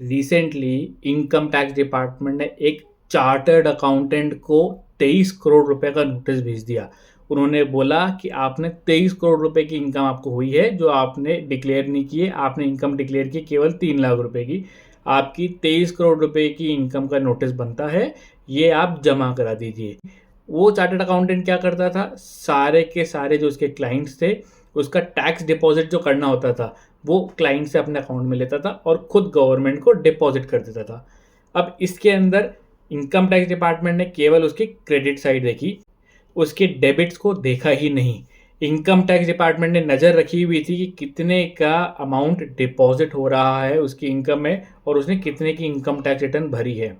Recently income tax department ने एक chartered accountant को 23 करोड़ रुपए का नोटिस भेज दिया। उन्होंने बोला कि आपने 23 करोड़ रुपए की इनकम आपको हुई है जो आपने डिक्लेयर नहीं किए। आपने इनकम डिक्लेयर की केवल 3 लाख रुपए की। आपकी 23 करोड़ रुपए की इनकम का नोटिस बनता है, ये आप जमा करा दीजिए। वो चार्टर्ड अकाउंटेंट क्या करता था, सारे के सारे जो उसके क्लाइंट्स थे उसका टैक्स डिपॉजिट जो करना होता था वो क्लाइंट से अपने अकाउंट में लेता था और खुद गवर्नमेंट को डिपॉजिट कर देता था। अब इसके अंदर इनकम टैक्स डिपार्टमेंट ने केवल उसकी क्रेडिट साइड देखी, उसके डेबिट्स को देखा ही नहीं। इनकम टैक्स डिपार्टमेंट ने नज़र रखी हुई थी कि कितने का अमाउंट डिपॉजिट हो रहा है उसकी इनकम में और उसने कितने की इनकम टैक्स रिटर्न भरी है।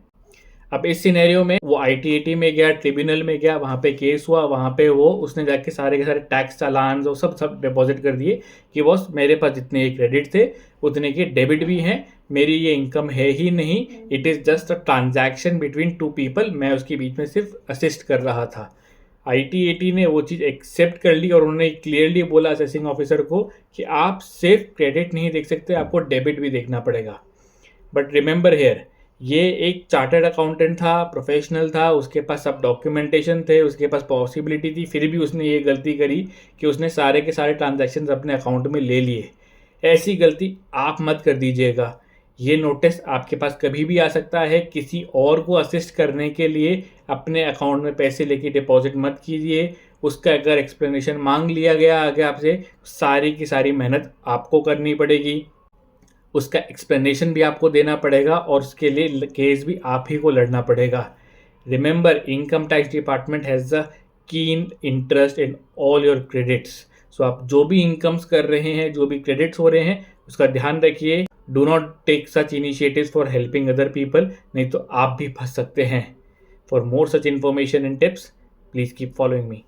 अब इस सिनेरियो में वो आईटीएटी में गया, ट्रिब्यूनल में गया, वहाँ पे केस हुआ, वहाँ पे वो उसने जाके सारे के सारे टैक्स चालान वो सब सब डिपॉजिट कर दिए कि बॉस मेरे पास जितने क्रेडिट थे उतने के डेबिट भी हैं, मेरी ये इनकम है ही नहीं, it is just a transaction between two people, मैं उसके बीच में सिर्फ असिस्ट कर रहा था। आईटीएटी ने वो चीज़ एक्सेप्ट कर ली और उन्होंने क्लियरली बोला असेसिंग ऑफिसर को कि आप सिर्फ क्रेडिट नहीं देख सकते, आपको डेबिट भी देखना पड़ेगा। बट रिमेंबर हेयर, ये एक चार्टर्ड अकाउंटेंट था, प्रोफेशनल था, उसके पास सब डॉक्यूमेंटेशन थे, उसके पास पॉसिबिलिटी थी, फिर भी उसने ये गलती करी कि उसने सारे के सारे ट्रांजैक्शंस अपने अकाउंट में ले लिए। ऐसी गलती आप मत कर दीजिएगा। ये नोटिस आपके पास कभी भी आ सकता है। किसी और को असिस्ट करने के लिए अपने अकाउंट में पैसे लेके डिपॉजिट मत कीजिए। उसका अगर एक्सप्लेनेशन मांग लिया गया आगे आपसे, सारी की सारी मेहनत आपको करनी पड़ेगी, उसका एक्सप्लेनेशन भी आपको देना पड़ेगा और उसके लिए केस भी आप ही को लड़ना पड़ेगा। Remember, income tax department has a keen interest in all your credits. So आप जो भी इनकम्स कर रहे हैं, जो भी क्रेडिट्स हो रहे हैं, उसका ध्यान रखिए। Do not take such initiatives for helping other people, नहीं तो आप भी फंस सकते हैं। For more such information and tips, please keep following me.